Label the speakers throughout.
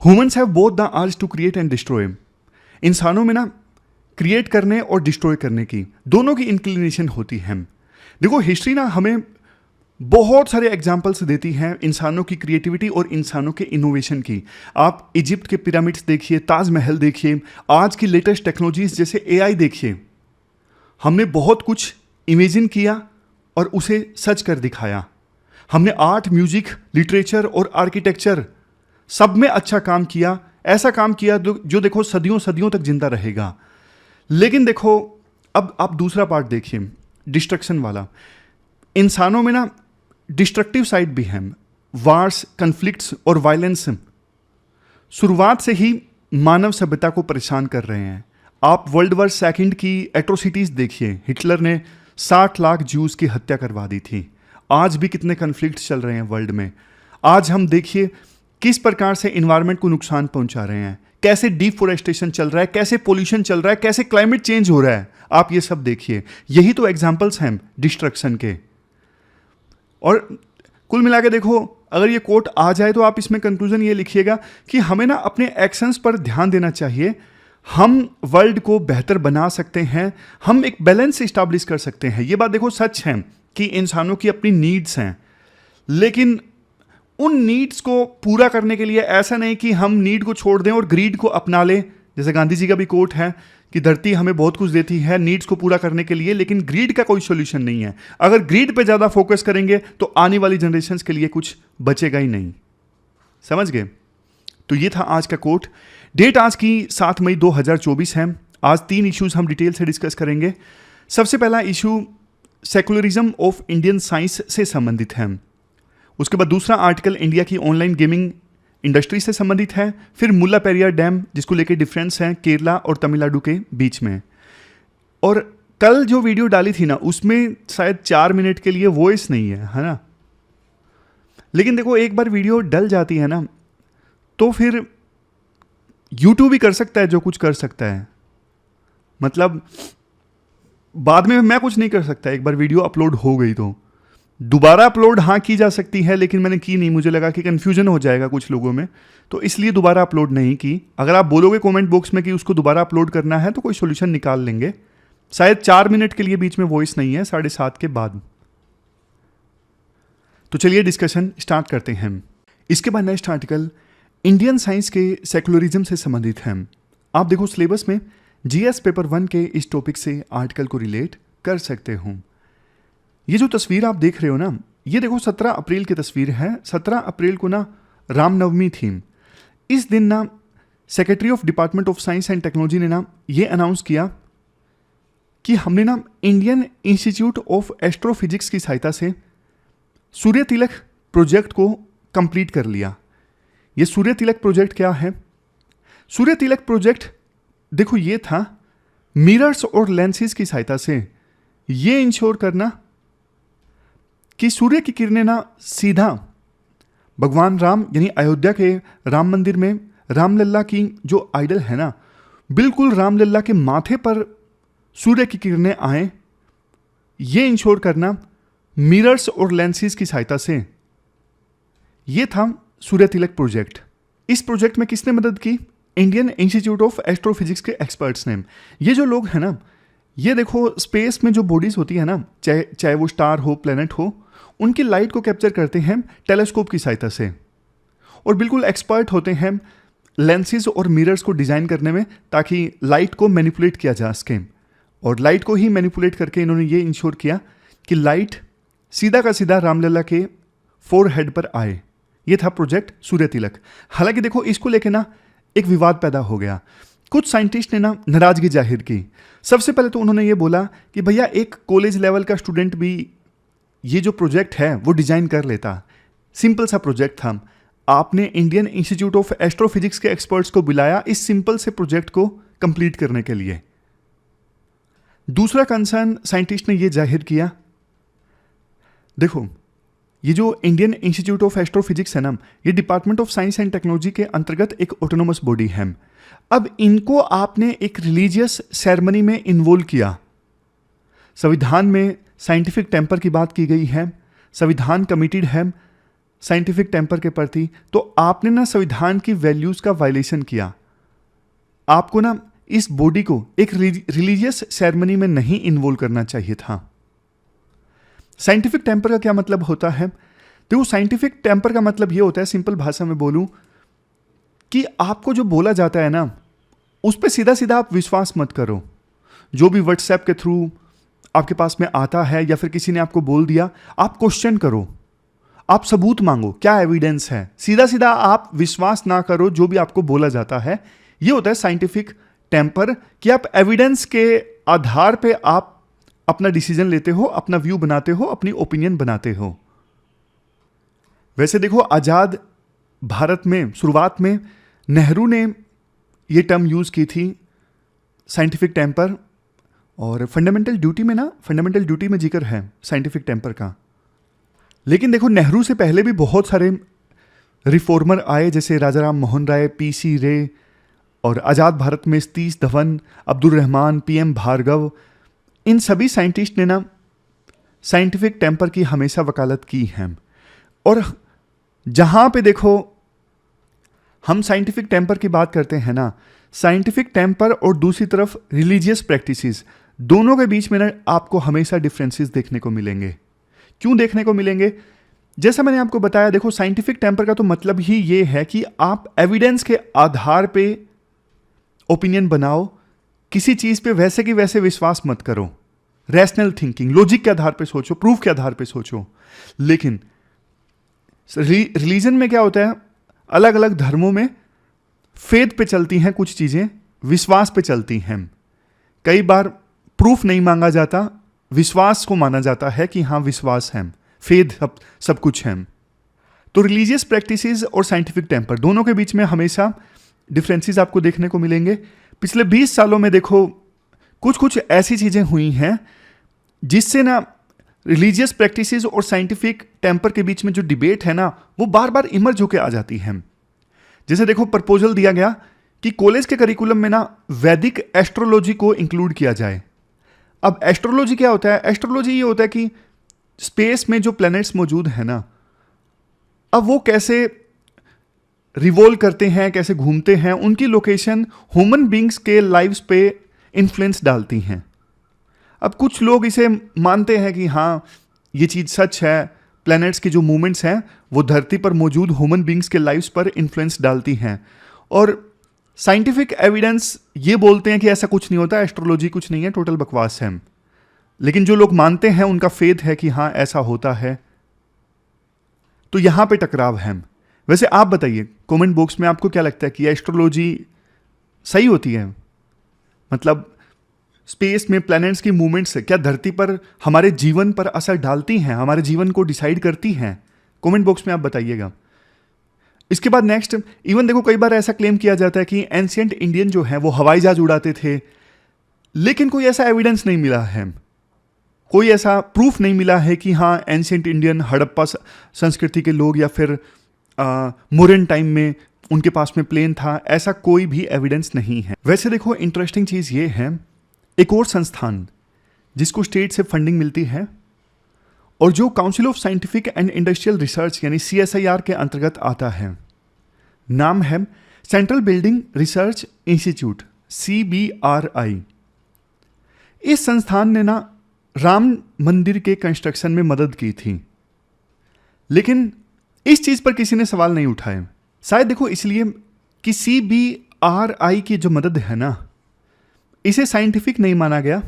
Speaker 1: Humans have both the urge to create and destroy. इंसानों में ना क्रिएट करने और डिस्ट्रॉय करने की दोनों की इंक्लिनेशन होती है। देखो हिस्ट्री ना हमें बहुत सारे एग्जाम्पल्स देती हैं इंसानों की क्रिएटिविटी और इंसानों के इनोवेशन की। आप इजिप्ट के पिरामिड्स देखिए, ताजमहल देखिए, आज की लेटेस्ट टेक्नोलॉजीज जैसे एआई देखिए। हमने बहुत कुछ इमेजिन किया और उसे सच कर दिखाया। हमने आर्ट, म्यूजिक, लिटरेचर और आर्किटेक्चर सब में अच्छा काम किया, ऐसा काम किया जो देखो सदियों सदियों तक जिंदा रहेगा। लेकिन देखो अब आप दूसरा पार्ट देखिए, डिस्ट्रक्शन वाला। इंसानों में ना डिस्ट्रक्टिव साइड भी है, वार्स, कन्फ्लिक्ट्स और वायलेंस शुरुआत से ही मानव सभ्यता को परेशान कर रहे हैं। आप वर्ल्ड वॉर सेकंड की एट्रोसिटीज देखिए। हिटलर ने 60 लाख ज्यूज की हत्या करवा दी थी। आज भी कितने कन्फ्लिक्ट्स चल रहे हैं वर्ल्ड में। आज हम देखिए किस प्रकार से इन्वायरमेंट को नुकसान पहुंचा रहे हैं, कैसे डिफोरेस्टेशन चल रहा है, कैसे पोल्यूशन चल रहा है, कैसे क्लाइमेट चेंज हो रहा है। आप ये सब देखिए, यही तो एग्जाम्पल्स हैं डिस्ट्रक्शन के। और कुल मिला के देखो, अगर ये कोट आ जाए तो आप इसमें कंक्लूजन ये लिखिएगा कि हमें ना अपने एक्शंस पर ध्यान देना चाहिए। हम वर्ल्ड को बेहतर बना सकते हैं, हम एक बैलेंस इस्टेब्लिश कर सकते हैं। ये बात देखो सच है कि इंसानों की अपनी नीड्स हैं, लेकिन उन नीड्स को पूरा करने के लिए ऐसा नहीं कि हम नीड को छोड़ दें और ग्रीड को अपना लें। जैसे गांधी जी का भी कोट है कि धरती हमें बहुत कुछ देती है नीड्स को पूरा करने के लिए, लेकिन ग्रीड का कोई सॉल्यूशन नहीं है। अगर ग्रीड पे ज़्यादा फोकस करेंगे तो आने वाली जनरेशन्स के लिए कुछ बचेगा ही नहीं। समझ गए? तो ये था आज का कोट। डेट आज की 7 मई 2024 है। आज 3 इश्यूज हम डिटेल से डिस्कस करेंगे। सबसे पहला issue secularism of Indian science से संबंधित है। उसके बाद दूसरा आर्टिकल इंडिया की ऑनलाइन गेमिंग इंडस्ट्री से संबंधित है। फिर मुल्ला पेरियार डैम जिसको लेकर डिफरेंस है केरला और तमिलनाडु के बीच में। और कल जो वीडियो डाली थी ना उसमें शायद 4 मिनट के लिए वॉइस नहीं है ना। लेकिन देखो एक बार वीडियो डल जाती है ना तो फिर यूट्यूब ही कर सकता है जो कुछ कर सकता है। मतलब बाद में मैं कुछ नहीं कर सकता। एक बार वीडियो अपलोड हो गई तो दोबारा अपलोड हाँ की जा सकती है, लेकिन मैंने की नहीं। मुझे लगा कि कन्फ्यूजन हो जाएगा कुछ लोगों में, तो इसलिए दोबारा अपलोड नहीं की। अगर आप बोलोगे कमेंट बॉक्स में कि उसको दोबारा अपलोड करना है तो कोई सोल्यूशन निकाल लेंगे। शायद 4 मिनट के लिए बीच में वॉइस नहीं है, 7:30 के बाद। तो चलिए डिस्कशन स्टार्ट करते हैं। इसके बाद नेक्स्ट आर्टिकल इंडियन साइंस के सेकुलरिज्म से संबंधित है। आप देखो सिलेबस में जीएस पेपर 1 के इस टॉपिक से आर्टिकल को रिलेट कर सकते हो। ये जो तस्वीर आप देख रहे हो ना, ये देखो 17 अप्रैल की तस्वीर है। 17 अप्रैल को ना रामनवमी थी। इस दिन ना secretary of department of science and technology ने ना ये अनाउंस किया कि हमने ना इंडियन इंस्टीट्यूट ऑफ एस्ट्रोफिजिक्स की सहायता से सूर्य तिलक प्रोजेक्ट को कंप्लीट कर लिया। ये सूर्य तिलक प्रोजेक्ट क्या है? सूर्य तिलक प्रोजेक्ट देखो ये था मिरर्स और लेंसेज की सहायता से ये इंश्योर करना कि सूर्य की किरणें ना सीधा भगवान राम यानी अयोध्या के राम मंदिर में रामलल्ला की जो आइडल है ना, बिल्कुल रामलल्ला के माथे पर सूर्य की किरणें आए, ये इंश्योर करना मिरर्स और लेंसेज की सहायता से। ये था सूर्य तिलक प्रोजेक्ट। इस प्रोजेक्ट में किसने मदद की? इंडियन इंस्टीट्यूट ऑफ एस्ट्रोफिजिक्स के एक्सपर्ट्स ने। ये जो लोग हैं ना, ये देखो स्पेस में जो बॉडीज होती है ना, चाहे वो स्टार हो, प्लेनेट हो, उनकी लाइट को कैप्चर करते हैं टेलीस्कोप की सहायता से। और बिल्कुल एक्सपर्ट होते हैं लेंसेज और मिरर्स को डिज़ाइन करने में, ताकि लाइट को मैनिपुलेट किया जा सके। और लाइट को ही मैनिपुलेट करके इन्होंने ये इंश्योर किया कि लाइट सीधा का सीधा रामलला के फोरहेड पर आए। ये था प्रोजेक्ट सूर्य तिलक। हालांकि देखो इसको लेके ना एक विवाद पैदा हो गया। कुछ साइंटिस्ट ने ना नाराजगी जाहिर की। सबसे पहले तो उन्होंने ये बोला कि भैया एक कॉलेज लेवल का स्टूडेंट भी ये जो प्रोजेक्ट है वो डिजाइन कर लेता। सिंपल सा प्रोजेक्ट था। आपने इंडियन इंस्टीट्यूट ऑफ एस्ट्रोफिजिक्स के एक्सपर्ट्स को बुलाया इस सिंपल से प्रोजेक्ट को कंप्लीट करने के लिए। दूसरा कंसर्न साइंटिस्ट ने ये जाहिर किया, देखो ये जो इंडियन इंस्टीट्यूट ऑफ एस्ट्रोफिजिक्स है ना, ये department of science and technology के अंतर्गत एक ऑटोनोमस बॉडी है। अब इनको आपने एक रिलीजियस सेरेमनी में इन्वॉल्व किया। संविधान में साइंटिफिक टेम्पर की बात की गई है, संविधान कमिटेड है, साइंटिफिक टेम्पर के प्रति, तो आपने ना संविधान की वैल्यूज का वायलेशन किया। आपको ना इस बॉडी को एक रिलीजियस सेरेमनी में नहीं इन्वॉल्व करना चाहिए था। साइंटिफिक टेम्पर का क्या मतलब होता है? देखो, साइंटिफिक टेम्पर का मतलब ये होता है, सिंपल भाषा में बोलूं, कि आपको जो बोला जाता है ना, उस पर सीधा सीधा आप विश्वास मत करो। जो भी व्हाट्सएप के थ्रू आपके पास में आता है या फिर किसी ने आपको बोल दिया, आप क्वेश्चन करो, आप सबूत मांगो, क्या एविडेंस है। सीधा सीधा आप विश्वास ना करो जो भी आपको बोला जाता है। ये होता है साइंटिफिक टेम्पर, कि आप एविडेंस के आधार पे आप अपना डिसीजन लेते हो, अपना व्यू बनाते हो, अपनी ओपिनियन बनाते हो। वैसे देखो, आजाद भारत में शुरुआत में नेहरू ने ये टर्म यूज की थी, साइंटिफिक टेम्पर, और फंडामेंटल ड्यूटी में जिक्र है साइंटिफिक टेम्पर का। लेकिन देखो, नेहरू से पहले भी बहुत सारे रिफॉर्मर आए, जैसे राजा राम मोहन राय, पीसी रे, और आज़ाद भारत में सतीश धवन, अब्दुल रहमान, पीएम भार्गव। इन सभी साइंटिस्ट ने ना साइंटिफिक टेम्पर की हमेशा वकालत की है। और जहां पे देखो हम साइंटिफिक टेम्पर की बात करते हैं ना, साइंटिफिक टेम्पर और दूसरी तरफ रिलीजियस प्रैक्टिसेस, दोनों के बीच में ना आपको हमेशा डिफरेंसेस देखने को मिलेंगे। क्यों देखने को मिलेंगे? जैसा मैंने आपको बताया, देखो, साइंटिफिक टेम्पर का तो मतलब ही ये है कि आप एविडेंस के आधार पे ओपिनियन बनाओ, किसी चीज पे वैसे की वैसे विश्वास मत करो, रैशनल थिंकिंग, लॉजिक के आधार पे सोचो, प्रूफ के आधार पे सोचो। लेकिन रिलीजन में क्या होता है, अलग अलग धर्मों में फेथ पे चलती हैं कुछ चीजें, विश्वास पे चलती हैं। कई बार प्रूफ नहीं मांगा जाता, विश्वास को माना जाता है कि हाँ विश्वास है, फेथ सब कुछ है। तो रिलीजियस प्रैक्टिसेस और साइंटिफिक टेम्पर दोनों के बीच में हमेशा डिफरेंसेस आपको देखने को मिलेंगे। पिछले 20 सालों में देखो, कुछ ऐसी चीजें हुई हैं जिससे ना रिलीजियस प्रैक्टिसेस और साइंटिफिक टेम्पर के बीच में जो डिबेट है ना, वो बार बार इमर्ज होकर आ जाती है। जैसे देखो, प्रपोजल दिया गया कि कॉलेज के करिकुलम में ना वैदिक एस्ट्रोलॉजी को इंक्लूड किया जाए। अब एस्ट्रोलॉजी क्या होता है? एस्ट्रोलॉजी ये होता है कि स्पेस में जो प्लैनेट्स मौजूद है ना, अब वो कैसे रिवॉल्व करते हैं, कैसे घूमते हैं, उनकी लोकेशन ह्यूमन बींग्स के लाइव्स पे इन्फ्लुएंस डालती हैं। अब कुछ लोग इसे मानते हैं कि हाँ ये चीज़ सच है, प्लैनेट्स की जो मूवमेंट्स हैं वो धरती पर मौजूद ह्यूमन बींग्स के लाइव्स पर इन्फ्लुएंस डालती हैं। और साइंटिफिक एविडेंस ये बोलते हैं कि ऐसा कुछ नहीं होता, एस्ट्रोलॉजी कुछ नहीं है, टोटल बकवास है। लेकिन जो लोग मानते हैं उनका फेथ है कि हाँ ऐसा होता है। तो यहां पे टकराव है। वैसे आप बताइए कमेंट बॉक्स में, आपको क्या लगता है कि एस्ट्रोलॉजी सही होती है? मतलब स्पेस में प्लैनेट्स की मूवमेंट्स क्या धरती पर हमारे जीवन पर असर डालती हैं, हमारे जीवन को डिसाइड करती हैं? कमेंट बॉक्स में आप बताइएगा। इसके बाद नेक्स्ट, इवन देखो, कई बार ऐसा क्लेम किया जाता है कि एंशिएंट इंडियन जो है वो हवाई जहाज उड़ाते थे, लेकिन कोई ऐसा एविडेंस नहीं मिला है, कोई ऐसा प्रूफ नहीं मिला है कि हाँ एंशिएंट इंडियन, हड़प्पा संस्कृति के लोग या फिर मोरन टाइम में उनके पास में प्लेन था। ऐसा कोई भी एविडेंस नहीं है। वैसे देखो, इंटरेस्टिंग चीज ये है, एक और संस्थान जिसको स्टेट से फंडिंग मिलती है और जो council of scientific and industrial research यानी CSIR के अंतर्गत आता है, नाम है central building research institute, CBRI। इस संस्थान ने ना राम मंदिर के कंस्ट्रक्शन में मदद की थी, लेकिन इस चीज पर किसी ने सवाल नहीं उठाए। शायद देखो इसलिए कि CBRI की जो मदद है ना, इसे साइंटिफिक नहीं माना गया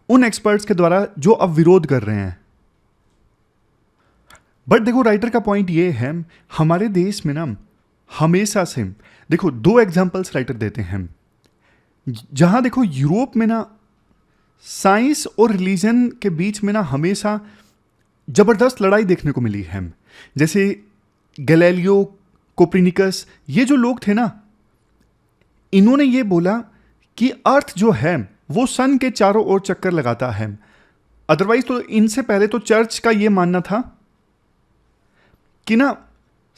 Speaker 1: उन एक्सपर्ट्स के द्वारा जो अब विरोध कर रहे हैं। बट देखो, राइटर का पॉइंट ये है, हमारे देश में ना हमेशा से देखो 2 एग्जांपल्स राइटर देते हैं जहां देखो यूरोप में ना साइंस और रिलीजन के बीच में ना हमेशा जबरदस्त लड़ाई देखने को मिली है। जैसे गैलीलियो, कोपरनिकस, ये जो लोग थे ना, इन्होंने ये बोला कि अर्थ जो है वो सन के चारों ओर चक्कर लगाता है। अदरवाइज तो इनसे पहले तो चर्च का ये मानना था कि ना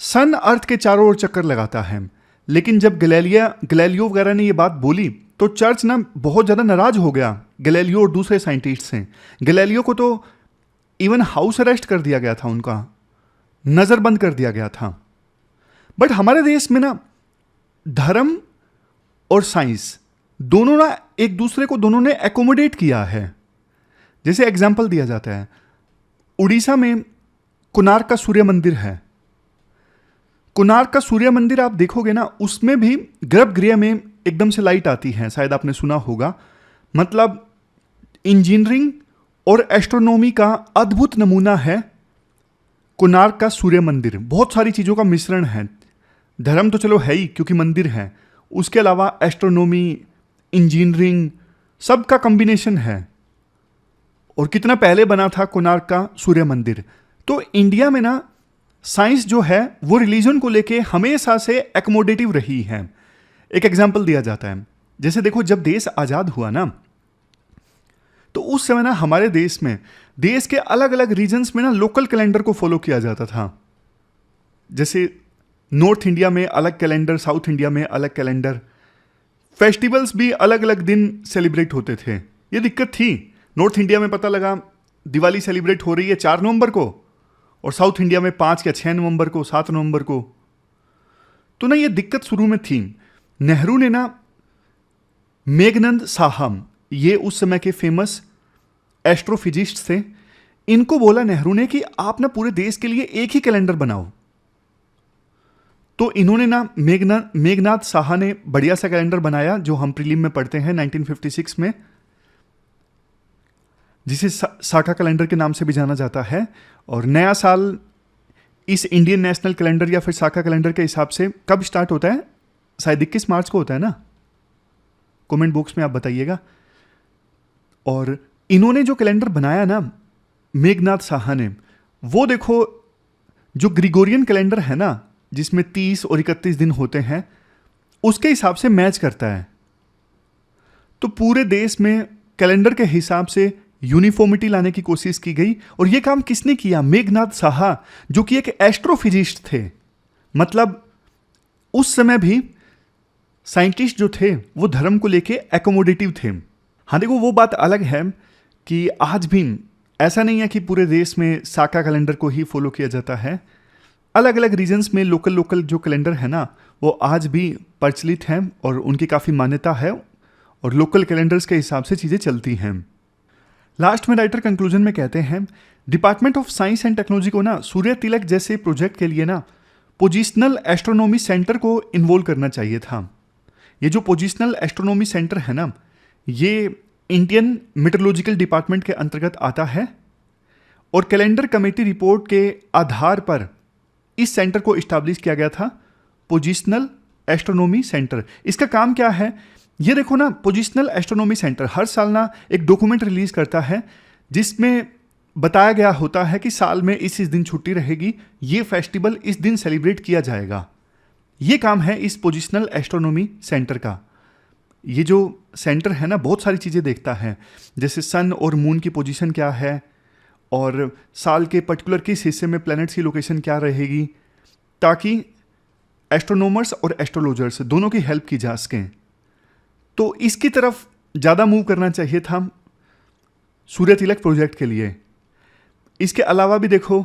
Speaker 1: सन अर्थ के चारों ओर चक्कर लगाता है। लेकिन जब गैलीलियो वगैरह ने ये बात बोली तो चर्च ना बहुत ज़्यादा नाराज हो गया गैलीलियो और दूसरे साइंटिस्ट से। गैलीलियो को तो इवन हाउस अरेस्ट कर दिया गया था उनका, नज़रबंद कर दिया गया था। बट हमारे देश में ना धर्म और साइंस दोनों ना एक दूसरे को दोनों ने एकोमोडेट किया है। जैसे एग्जाम्पल दिया जाता है, उड़ीसा में कोणार्क का सूर्य मंदिर है। कोणार्क का सूर्य मंदिर आप देखोगे ना, उसमें भी गर्भगृह में एकदम से लाइट आती है, शायद आपने सुना होगा। मतलब इंजीनियरिंग और एस्ट्रोनॉमी का अद्भुत नमूना है कोणार्क का सूर्य मंदिर। बहुत सारी चीज़ों का मिश्रण है। धर्म तो चलो है ही क्योंकि मंदिर है, उसके अलावा एस्ट्रोनॉमी, इंजीनियरिंग, सब का कॉम्बिनेशन है। और कितना पहले बना था कोणार्क का सूर्य मंदिर। तो इंडिया में ना साइंस जो है वो रिलीजन को लेके हमेशा से एकोमोडेटिव रही है। एक एग्जाम्पल दिया जाता है, जैसे देखो जब देश आज़ाद हुआ ना, तो उस समय ना हमारे देश में देश के अलग अलग रीजन्स में ना लोकल कैलेंडर को फॉलो किया जाता था। जैसे नॉर्थ इंडिया में अलग कैलेंडर, साउथ इंडिया में अलग कैलेंडर, फेस्टिवल्स भी अलग अलग दिन सेलिब्रेट होते थे। ये दिक्कत थी। नॉर्थ इंडिया में पता लगा दिवाली सेलिब्रेट हो रही है 4 नवंबर को, और साउथ इंडिया में 5 या 6 नवंबर को, 7 नवंबर को। तो ना ये दिक्कत शुरू में थी। नेहरू ने ना मेघनंद साहम, ये उस समय के फेमस एस्ट्रोफिजिस्ट थे, इनको बोला नेहरू ने कि आप ना पूरे देश के लिए एक ही कैलेंडर बनाओ। तो इन्होंने ना मेघनाथ साहा ने बढ़िया सा कैलेंडर बनाया जो हम प्रीलिम में पढ़ते हैं 1956 में, जिसे साका कैलेंडर के नाम से भी जाना जाता है। और नया साल इस इंडियन नेशनल कैलेंडर या फिर साका कैलेंडर के हिसाब से कब स्टार्ट होता है? शायद 21 मार्च को होता है ना, कमेंट बॉक्स में आप बताइएगा। और इन्होंने जो कैलेंडर बनाया ना मेघनाथ साहा ने, वो देखो जो ग्रिगोरियन कैलेंडर है ना जिसमें 30 और 31 दिन होते हैं, उसके हिसाब से मैच करता है। तो पूरे देश में कैलेंडर के हिसाब से यूनिफॉर्मिटी लाने की कोशिश की गई। और यह काम किसने किया? मेघनाथ साहा, जो कि एक एस्ट्रोफिजिस्ट थे। मतलब उस समय भी साइंटिस्ट जो थे वो धर्म को लेके एकोमोडेटिव थे। हाँ देखो, वो बात अलग है कि आज भी ऐसा नहीं है कि पूरे देश में साका कैलेंडर को ही फॉलो किया जाता है। अलग अलग रीजन्स में लोकल जो कैलेंडर है ना, वो आज भी प्रचलित हैं और उनकी काफ़ी मान्यता है, और लोकल कैलेंडर्स के हिसाब से चीज़ें चलती हैं। लास्ट में राइटर कंक्लूजन में कहते हैं, department of science and technology को ना सूर्य तिलक जैसे प्रोजेक्ट के लिए ना पोजिशनल एस्ट्रोनॉमी सेंटर को इन्वॉल्व करना चाहिए था। ये जो पोजिशनल एस्ट्रोनॉमी सेंटर है ना, ये इंडियन मेट्रोलॉजिकल डिपार्टमेंट के अंतर्गत आता है, और कैलेंडर कमेटी रिपोर्ट के आधार पर इस सेंटर को इस्टेब्लिश किया गया था, पोजिशनल एस्ट्रोनॉमी सेंटर। इसका काम क्या है? ये देखो ना, पोजिशनल एस्ट्रोनॉमी सेंटर हर साल ना एक डॉक्यूमेंट रिलीज करता है जिसमें बताया गया होता है कि साल में इस दिन छुट्टी रहेगी, ये फेस्टिवल इस दिन सेलिब्रेट किया जाएगा। ये काम है इस पोजिशनल एस्ट्रोनॉमी सेंटर का। ये जो सेंटर है ना, बहुत सारी चीज़ें देखता है, जैसे सन और मून की पोजीशन क्या है, और साल के पर्टिकुलर किस हिस्से में प्लैनेट्स की लोकेशन क्या रहेगी, ताकि एस्ट्रोनॉमर्स और एस्ट्रोलॉजर्स दोनों की हेल्प की जा सकें। तो इसकी तरफ ज़्यादा मूव करना चाहिए था सूर्य तिलक प्रोजेक्ट के लिए। इसके अलावा भी देखो,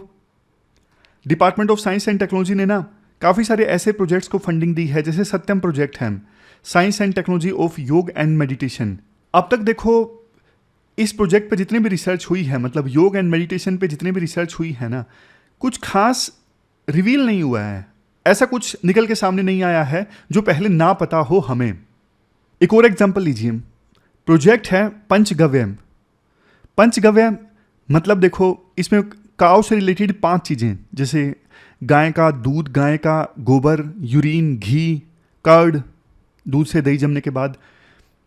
Speaker 1: department of science and technology ने ना काफ़ी सारे ऐसे प्रोजेक्ट्स को फंडिंग दी है, जैसे सत्यम प्रोजेक्ट है, साइंस एंड टेक्नोलॉजी ऑफ योग एंड मेडिटेशन। अब तक देखो इस प्रोजेक्ट पे जितनी भी रिसर्च हुई है, मतलब योग एंड मेडिटेशन पे जितनी भी रिसर्च हुई है ना, कुछ खास रिवील नहीं हुआ है, ऐसा कुछ निकल के सामने नहीं आया है जो पहले ना पता हो हमें। एक और एग्जांपल लीजिए, प्रोजेक्ट है पंचगव्य। पंचगव्य मतलब देखो, इसमें काऊ से रिलेटेड 5 चीज़ें, जैसे गाय का दूध, गाय का गोबर, यूरिन, घी, कर्ड, दूध से दही जमने के बाद,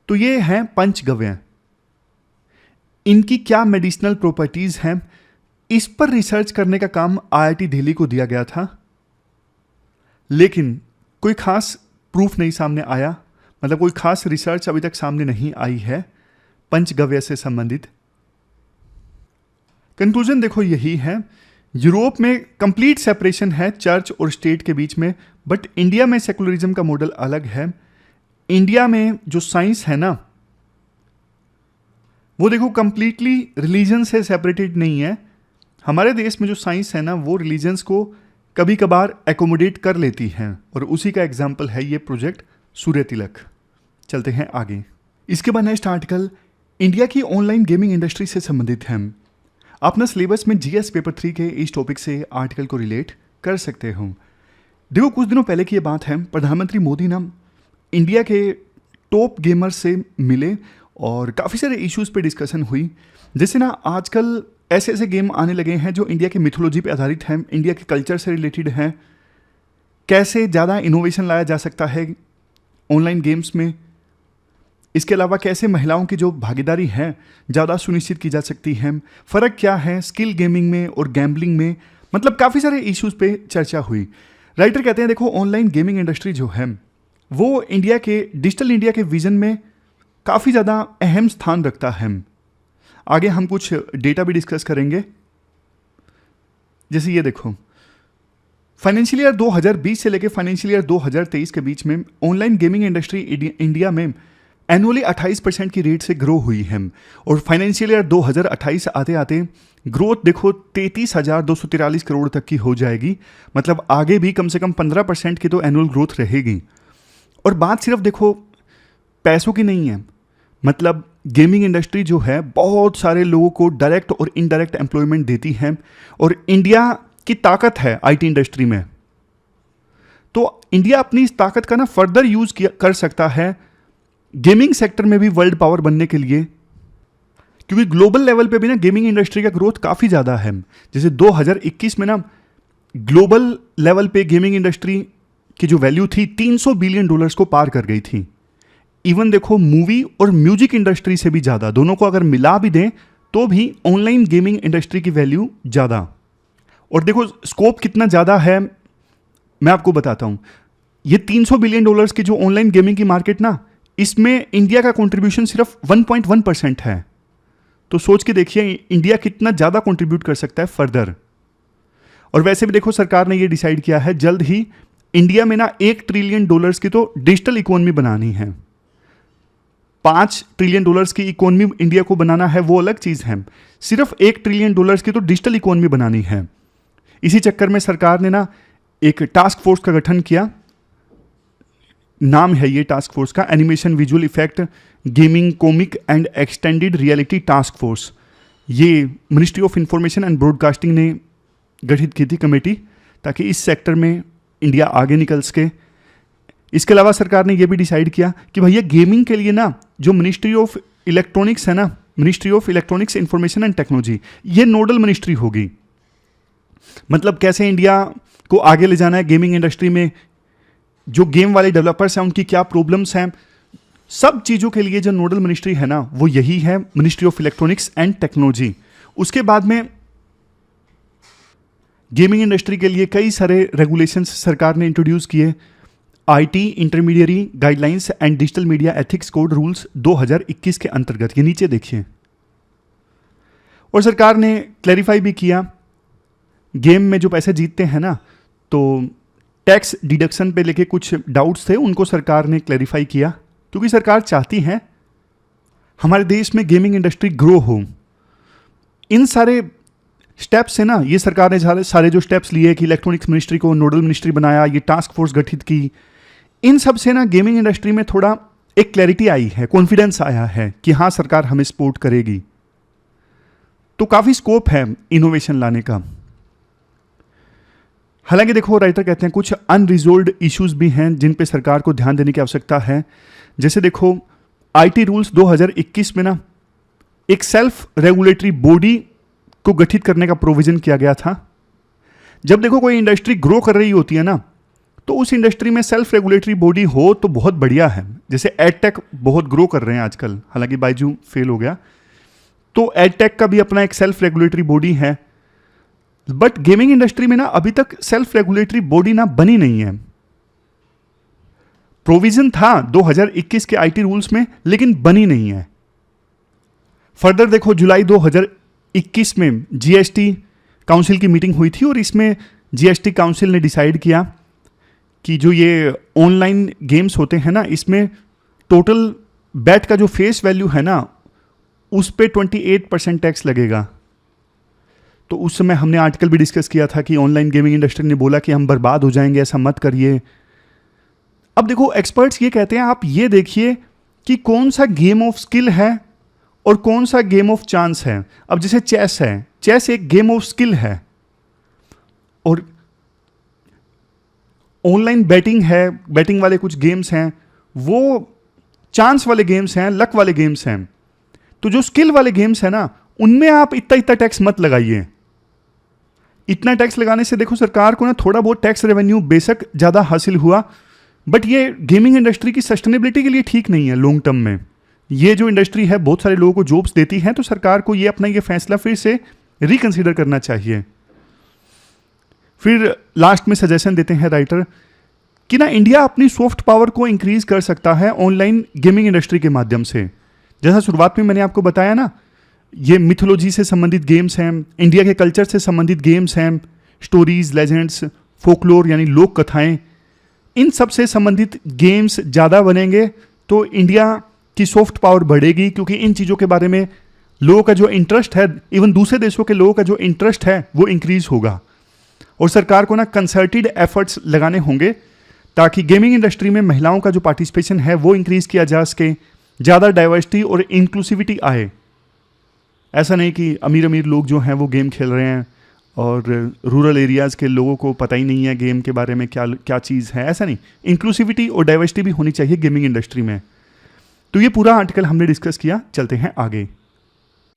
Speaker 1: तो ये हैं पंचगव्य। इनकी क्या मेडिसिनल प्रॉपर्टीज़ हैं, इस पर रिसर्च करने का काम IIT दिल्ली को दिया गया था, लेकिन कोई खास प्रूफ नहीं सामने आया, मतलब कोई खास रिसर्च अभी तक सामने नहीं आई है पंचगव्य से संबंधित। कंक्लूजन देखो यही है, यूरोप में कंप्लीट सेपरेशन है चर्च और स्टेट के बीच में, बट इंडिया में सेकुलरिज्म का मॉडल अलग है। इंडिया में जो साइंस है ना, वो देखो कंप्लीटली रिलीजन से सेपरेटेड नहीं है। हमारे देश में जो साइंस है ना, वो रिलीजन्स को कभी कभार एकोमोडेट कर लेती हैं, और उसी का एग्जाम्पल है ये प्रोजेक्ट सूर्य तिलक। चलते हैं आगे। इसके बाद नेक्स्ट आर्टिकल इंडिया की ऑनलाइन गेमिंग इंडस्ट्री से संबंधित है। आप ना सिलेबस में जीएस पेपर 3 के इस टॉपिक से आर्टिकल को रिलेट कर सकते हो। देखो, कुछ दिनों पहले की ये बात है, प्रधानमंत्री मोदी ना इंडिया के टॉप गेमर्स से मिले और काफ़ी सारे इश्यूज़ पे डिस्कशन हुई। जैसे ना आजकल ऐसे ऐसे गेम आने लगे हैं जो इंडिया के मिथोलॉजी पे आधारित हैं, इंडिया के कल्चर से रिलेटेड हैं, कैसे ज़्यादा इनोवेशन लाया जा सकता है ऑनलाइन गेम्स में। इसके अलावा कैसे महिलाओं की जो भागीदारी है ज़्यादा सुनिश्चित की जा सकती है, फ़र्क क्या है स्किल गेमिंग में और गैम्बलिंग में। मतलब काफ़ी सारे इश्यूज़ पे चर्चा हुई। राइटर कहते हैं देखो, ऑनलाइन गेमिंग इंडस्ट्री जो है वो इंडिया के डिजिटल इंडिया के विजन में काफ़ी ज़्यादा अहम स्थान रखता है। आगे हम कुछ डेटा भी डिस्कस करेंगे। जैसे ये देखो, फाइनेंशियल ईयर 2020 से लेकर फाइनेंशियल ईयर 2023 के बीच में ऑनलाइन गेमिंग इंडस्ट्री इंडिया में एनुअली 28% की रेट से ग्रो हुई है, और फाइनेंशियल ईयर 2028 आते आते ग्रोथ देखो 33,243 करोड़ तक की हो जाएगी। मतलब आगे भी कम से कम 15% की तो एनुअल ग्रोथ रहेगी। और बात सिर्फ देखो पैसों की नहीं है, मतलब गेमिंग इंडस्ट्री जो है बहुत सारे लोगों को डायरेक्ट और इनडायरेक्ट एम्प्लॉयमेंट देती है, और इंडिया की ताकत है आईटी इंडस्ट्री में। तो इंडिया अपनी इस ताकत का ना फर्दर यूज कर सकता है गेमिंग सेक्टर में भी वर्ल्ड पावर बनने के लिए, क्योंकि ग्लोबल लेवल पे भी ना गेमिंग इंडस्ट्री का ग्रोथ काफ़ी ज़्यादा है। जैसे 2021 में ना ग्लोबल लेवल पे गेमिंग इंडस्ट्री की जो वैल्यू थी $300 बिलियन को पार कर गई थी। इवन देखो मूवी और म्यूजिक इंडस्ट्री से भी ज़्यादा, दोनों को अगर मिला भी दें तो भी ऑनलाइन गेमिंग इंडस्ट्री की वैल्यू ज़्यादा। और देखो स्कोप कितना ज़्यादा है मैं आपको बताता हूँ। ये $300 बिलियन की जो ऑनलाइन गेमिंग की मार्केट ना, इसमें इंडिया का कंट्रीब्यूशन सिर्फ 1.1% है। तो सोच के देखिए इंडिया कितना ज़्यादा कंट्रीब्यूट कर सकता है फर्दर। और वैसे भी देखो सरकार ने ये डिसाइड किया है जल्द ही इंडिया में ना $1 ट्रिलियन की तो डिजिटल इकोनॉमी बनानी है। $5 ट्रिलियन की इकोनॉमी इंडिया को बनाना है वो अलग चीज़ है, सिर्फ $1 ट्रिलियन की तो डिजिटल इकोनॉमी बनानी है। इसी चक्कर में सरकार ने ना एक टास्क फोर्स का गठन किया। नाम है ये टास्क फोर्स का animation visual effect gaming comic and extended reality task force. ये ministry of information and broadcasting ने गठित की थी कमेटी, ताकि इस सेक्टर में इंडिया आगे निकल सके। इसके अलावा सरकार ने यह भी डिसाइड किया कि भैया गेमिंग के लिए ना जो मिनिस्ट्री ऑफ इलेक्ट्रॉनिक्स है ना, ministry of electronics information and technology, ये नोडल मिनिस्ट्री होगी। मतलब कैसे इंडिया को आगे ले जाना है गेमिंग इंडस्ट्री में, जो गेम वाले डेवलपर्स हैं उनकी क्या प्रॉब्लम्स हैं, सब चीज़ों के लिए जो नोडल मिनिस्ट्री है ना वो यही है, ministry of electronics and technology. उसके बाद में गेमिंग इंडस्ट्री के लिए कई सारे रेगुलेशंस सरकार ने इंट्रोड्यूस किए। IT intermediary guidelines and digital media ethics code rules 2021 के अंतर्गत, ये नीचे देखिए। और सरकार ने क्लैरिफाई भी किया, गेम में जो पैसे जीतते हैं ना तो टैक्स डिडक्शन पे लेके कुछ डाउट्स थे, उनको सरकार ने क्लैरिफाई किया, क्योंकि सरकार चाहती है हमारे देश में गेमिंग इंडस्ट्री ग्रो हो। इन सारे स्टेप्स से ना, ये सरकार ने सारे जो स्टेप्स लिए कि इलेक्ट्रॉनिक्स मिनिस्ट्री को नोडल मिनिस्ट्री बनाया, ये टास्क फोर्स गठित की, इन सब से ना गेमिंग इंडस्ट्री में थोड़ा एक क्लैरिटी आई है, कॉन्फिडेंस आया है कि हाँ सरकार हमें सपोर्ट करेगी। तो काफ़ी स्कोप है इनोवेशन लाने का। हालांकि देखो राइटर कहते हैं कुछ अनरिजोल्व्ड इश्यूज भी हैं जिन पे सरकार को ध्यान देने की आवश्यकता है। जैसे देखो आईटी रूल्स 2021 में ना एक सेल्फ रेगुलेटरी बॉडी को गठित करने का प्रोविजन किया गया था। जब देखो कोई इंडस्ट्री ग्रो कर रही होती है ना, तो उस इंडस्ट्री में सेल्फ रेगुलेटरी बॉडी हो तो बहुत बढ़िया है। जैसे एडटेक बहुत ग्रो कर रहे हैं आजकल, हालांकि बायजू फेल हो गया, तो एडटेक का भी अपना एक सेल्फ रेगुलेटरी बॉडी है। बट गेमिंग इंडस्ट्री में ना अभी तक सेल्फ रेगुलेटरी बॉडी ना बनी नहीं है। प्रोविजन था 2021 के आईटी रूल्स में, लेकिन बनी नहीं है। फर्दर देखो जुलाई 2021 में जीएसटी काउंसिल की मीटिंग हुई थी, और इसमें जीएसटी काउंसिल ने डिसाइड किया कि जो ये ऑनलाइन गेम्स होते हैं ना, इसमें टोटल बैट का जो फेस वैल्यू है ना, उस पे 28% टैक्स लगेगा। तो उस समय हमने आर्टिकल भी डिस्कस किया था कि ऑनलाइन गेमिंग इंडस्ट्री ने बोला कि हम बर्बाद हो जाएंगे, ऐसा मत करिए। अब देखो एक्सपर्ट्स ये कहते हैं, आप ये देखिए कि कौन सा गेम ऑफ स्किल है और कौन सा गेम ऑफ चांस है। अब जैसे चेस है, चेस एक गेम ऑफ स्किल है, और ऑनलाइन बैटिंग है, बैटिंग वाले कुछ गेम्स हैं वो चांस वाले गेम्स हैं, लक वाले गेम्स हैं। तो जो स्किल वाले गेम्स हैं ना, उनमें आप इतना टैक्स मत लगाइए। इतना टैक्स लगाने से देखो सरकार को ना थोड़ा बहुत टैक्स रेवेन्यू बेशक ज़्यादा हासिल हुआ, बट ये गेमिंग इंडस्ट्री की सस्टेनेबिलिटी के लिए ठीक नहीं है लॉन्ग टर्म में। ये जो इंडस्ट्री है बहुत सारे लोगों को जॉब्स देती है, तो सरकार को ये अपना ये फैसला फिर से रिकंसिडर करना चाहिए। फिर लास्ट में सजेशन देते हैं राइटर कि ना इंडिया अपनी सॉफ्ट पावर को इंक्रीज कर सकता है ऑनलाइन गेमिंग इंडस्ट्री के माध्यम से। जैसा शुरुआत में मैंने आपको बताया ना, ये मिथोलॉजी से संबंधित गेम्स हैं, इंडिया के कल्चर से संबंधित गेम्स हैं, स्टोरीज, लेजेंड्स, फोकलोर यानी लोक कथाएं, इन सब से संबंधित गेम्स ज़्यादा बनेंगे तो इंडिया की सॉफ्ट पावर बढ़ेगी, क्योंकि इन चीज़ों के बारे में लोगों का जो इंटरेस्ट है, इवन दूसरे देशों के लोगों का जो इंटरेस्ट है वो इंक्रीज होगा। और सरकार को ना कंसर्टेड एफर्ट्स लगाने होंगे ताकि गेमिंग इंडस्ट्री में महिलाओं का जो पार्टिसिपेशन है वो इंक्रीज किया जा सके, ज़्यादा डाइवर्सिटी और इंक्लूसिविटी आए। ऐसा नहीं कि अमीर अमीर लोग जो हैं वो गेम खेल रहे हैं और रूरल एरियाज़ के लोगों को पता ही नहीं है गेम के बारे में क्या क्या चीज़ है, ऐसा नहीं। इंक्लूसिविटी और डाइवर्सिटी भी होनी चाहिए गेमिंग इंडस्ट्री में। तो ये पूरा आर्टिकल हमने डिस्कस किया, चलते हैं आगे।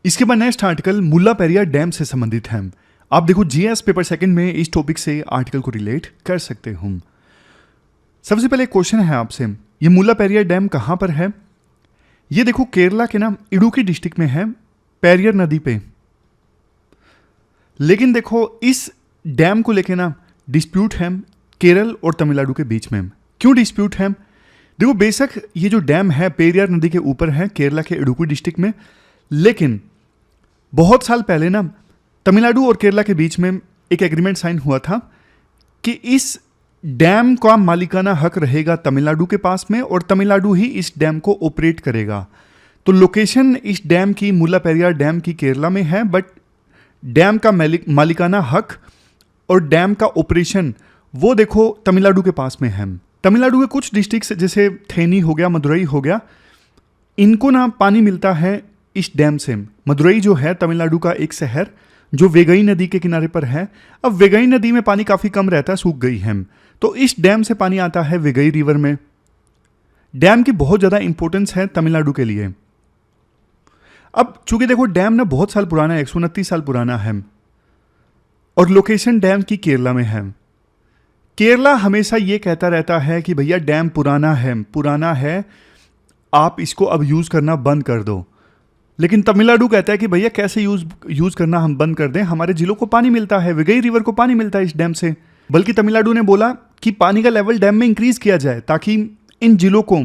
Speaker 1: इसके बाद नेक्स्ट आर्टिकल मुल्ला पेरियार डैम से संबंधित है। आप देखो जीएस पेपर सेकंड में इस टॉपिक से आर्टिकल को रिलेट कर सकते हो। सबसे पहले क्वेश्चन है आपसे, ये मुल्ला पेरियार डैम कहाँ पर है? ये देखो केरला के ना इडुक्की डिस्ट्रिक्ट में है, पेरियार नदी पे। लेकिन देखो इस डैम को लेके ना डिस्प्यूट है केरल और तमिलनाडु के बीच में। क्यों डिस्प्यूट है? देखो बेशक ये जो डैम है पेरियार नदी के ऊपर है केरला के इडुक्की डिस्ट्रिक्ट में, लेकिन बहुत साल पहले ना तमिलनाडु और केरला के बीच में एक एग्रीमेंट साइन हुआ था कि इस डैम का मालिकाना हक रहेगा तमिलनाडु के पास में और तमिलनाडु ही इस डैम को ऑपरेट करेगा। तो लोकेशन इस डैम की मुल्ला पेरियार डैम की केरला में है, बट डैम का मालिकाना हक और डैम का ऑपरेशन वो देखो तमिलनाडु के पास में है। तमिलनाडु के कुछ डिस्ट्रिक्ट जैसे थेनी हो गया, मदुरई हो गया, इनको ना पानी मिलता है इस डैम से। मदुरई जो है तमिलनाडु का एक शहर जो वेगई नदी के किनारे पर है। अब वेगई नदी में पानी काफ़ी कम रहता है, सूख गई है, तो इस डैम से पानी आता है वेगई रिवर में। डैम की बहुत ज़्यादा इंपॉर्टेंस है तमिलनाडु के लिए। अब चूंकि देखो डैम ना बहुत साल पुराना है, 129 साल पुराना है, और लोकेशन डैम की केरला में है। केरला हमेशा ये कहता रहता है कि भैया डैम पुराना है, आप इसको अब यूज़ करना बंद कर दो। लेकिन तमिलनाडु कहता है कि भैया कैसे यूज़ करना हम बंद कर दें, हमारे जिलों को पानी मिलता है, वेगई रिवर को पानी मिलता है इस डैम से। बल्कि तमिलनाडु ने बोला कि पानी का लेवल डैम में इंक्रीज़ किया जाए ताकि इन जिलों को,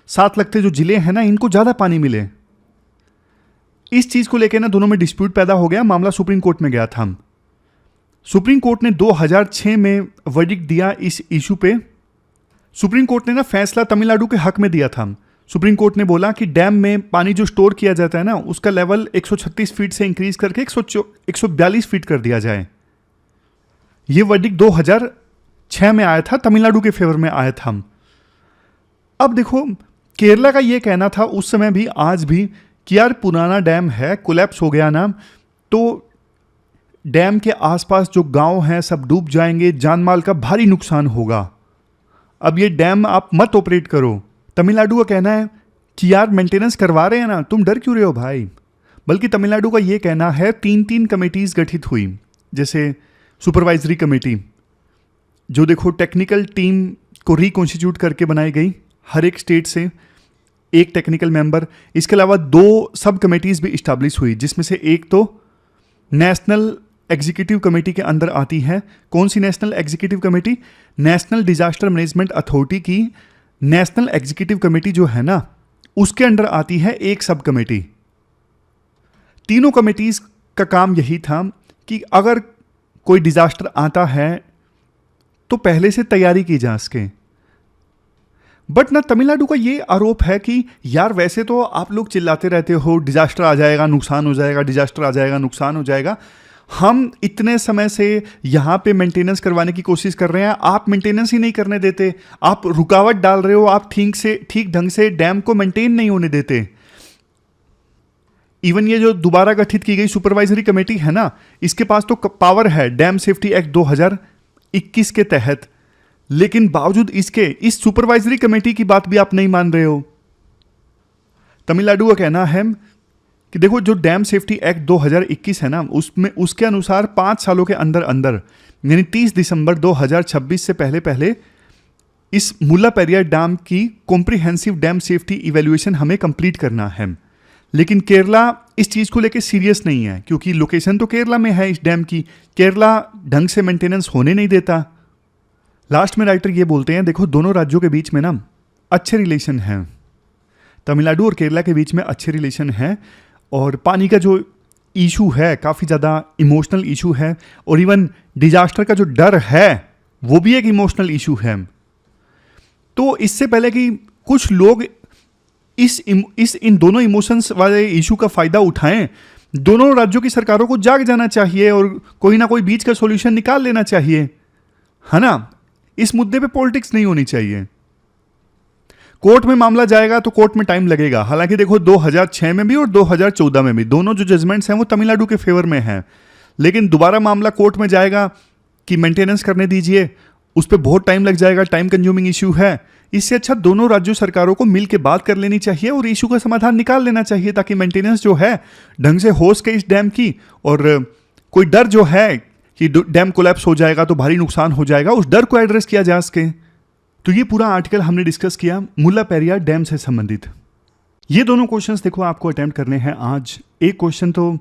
Speaker 1: साथ लगते जो जिले हैं ना, इनको ज़्यादा पानी मिले। इस चीज़ को लेकर ना दोनों में डिस्प्यूट पैदा हो गया, मामला सुप्रीम कोर्ट में गया था। सुप्रीम कोर्ट ने 2006 में वर्डिक्ट दिया इस इशू पे। सुप्रीम कोर्ट ने ना फैसला तमिलनाडु के हक में दिया था। सुप्रीम कोर्ट ने बोला कि डैम में पानी जो स्टोर किया जाता है ना, उसका लेवल 136 फीट से इंक्रीज करके 142 फीट कर दिया जाए। ये वर्डिक्ट 2006 में आया था, तमिलनाडु के फेवर में आया था। अब देखो केरला का ये कहना था उस समय भी आज भी कि यार पुराना डैम है, कोलैप्स हो गया ना तो डैम के आसपास जो गांव हैं सब डूब जाएंगे, जान माल का भारी नुकसान होगा, अब ये डैम आप मत ऑपरेट करो। तमिलनाडु का कहना है कि यार मेंटेनेंस करवा रहे हैं ना, तुम डर क्यों रहे हो भाई। बल्कि तमिलनाडु का ये कहना है 3 कमेटीज़ गठित हुई, जैसे सुपरवाइजरी कमेटी जो देखो टेक्निकल टीम को रिकॉन्स्टिट्यूट करके बनाई गई, हर एक स्टेट से एक टेक्निकल मेंबर। इसके अलावा 2 सब कमेटीज़ भी इस्टेब्लिश हुई, जिसमें से एक तो नेशनल एग्जीक्यूटिव कमेटी के अंदर आती है। कौन सी national executive committee? National disaster management authority की नेशनल एग्जीक्यूटिव कमेटी जो है ना, उसके अंडर आती है एक सब कमेटी। तीनों कमेटीज का काम यही था कि अगर कोई डिजास्टर आता है तो पहले से तैयारी की जा सके। बट ना तमिलनाडु का ये आरोप है कि यार वैसे तो आप लोग चिल्लाते रहते हो डिजास्टर आ जाएगा, नुकसान हो जाएगा, डिजास्टर आ जाएगा, नुकसान हो जाएगा। हम इतने समय से यहाँ पे मेंटेनेंस करवाने की कोशिश कर रहे हैं, आप मेंटेनेंस ही नहीं करने देते, आप रुकावट डाल रहे हो, आप ठीक ढंग से डैम को मेंटेन नहीं होने देते। इवन ये जो दोबारा गठित की गई सुपरवाइजरी कमेटी है ना, इसके पास तो पावर है डैम सेफ्टी एक्ट 2021 के तहत, लेकिन बावजूद इसके इस सुपरवाइजरी कमेटी की बात भी आप नहीं मान रहे हो। तमिलनाडु का कहना है कि देखो जो डैम सेफ्टी एक्ट 2021 है ना, उसमें उसके अनुसार 5 सालों के अंदर अंदर यानी 30 दिसंबर 2026 से पहले पहले इस मुल्लापेरियार डैम की कॉम्प्रिहेंसिव डैम सेफ्टी इवैल्यूएशन हमें कंप्लीट करना है। लेकिन केरला इस चीज़ को लेके सीरियस नहीं है, क्योंकि लोकेशन तो केरला में है इस डैम की, केरला ढंग से मेंटेनेंस होने नहीं देता। लास्ट में राइटर ये बोलते हैं, देखो दोनों राज्यों के बीच में ना अच्छे रिलेशन हैं, तमिलनाडु और केरला के बीच में अच्छे रिलेशन हैं, और पानी का जो इशू है काफ़ी ज़्यादा इमोशनल इशू है, और इवन डिजास्टर का जो डर है वो भी एक इमोशनल इशू है। तो इससे पहले कि कुछ लोग इन दोनों इमोशंस वाले इशू का फ़ायदा उठाएं, दोनों राज्यों की सरकारों को जाग जाना चाहिए और कोई ना कोई बीच का सॉल्यूशन निकाल लेना चाहिए, है ना। इस मुद्दे पे पॉलिटिक्स नहीं होनी चाहिए। कोर्ट में मामला जाएगा तो कोर्ट में टाइम लगेगा। हालांकि देखो 2006 में भी और 2014 में भी दोनों जो जजमेंट्स हैं वो तमिलनाडु के फेवर में हैं, लेकिन दोबारा मामला कोर्ट में जाएगा कि मेंटेनेंस करने दीजिए, उस पर बहुत टाइम लग जाएगा, टाइम कंज्यूमिंग इशू है। इससे अच्छा दोनों राज्यों सरकारों को मिल के बात कर लेनी चाहिए और इशू का समाधान निकाल लेना चाहिए, ताकि मेंटेनेंस जो है ढंग से हो सके इस डैम की, और कोई डर जो है कि डैम कोलैप्स हो जाएगा तो भारी नुकसान हो जाएगा, उस डर को एड्रेस किया जा सके। तो ये पूरा आर्टिकल हमने डिस्कस किया मुल्लापेरियार डैम से संबंधित। ये दोनों क्वेश्चंस देखो आपको अटेम्प्ट करने हैं आज। एक क्वेश्चन तो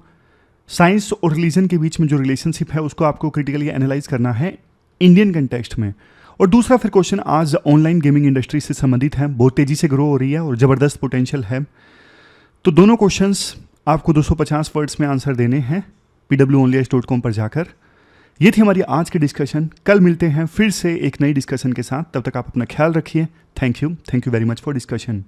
Speaker 1: साइंस और रिलीजन के बीच में जो रिलेशनशिप है उसको आपको क्रिटिकली एनालाइज करना है इंडियन कंटेक्स्ट में, और दूसरा फिर क्वेश्चन आज ऑनलाइन गेमिंग इंडस्ट्री से संबंधित है, बहुत तेज़ी से ग्रो हो रही है और ज़बरदस्त पोटेंशियल है। तो दोनों क्वेश्चंस आपको 250 वर्ड्स में आंसर देने हैं pwonlyas.com पर जाकर। ये थी हमारी आज की डिस्कशन। कल मिलते हैं फिर से एक नई डिस्कशन के साथ, तब तक आप अपना ख्याल रखिए। Thank you very much for discussion.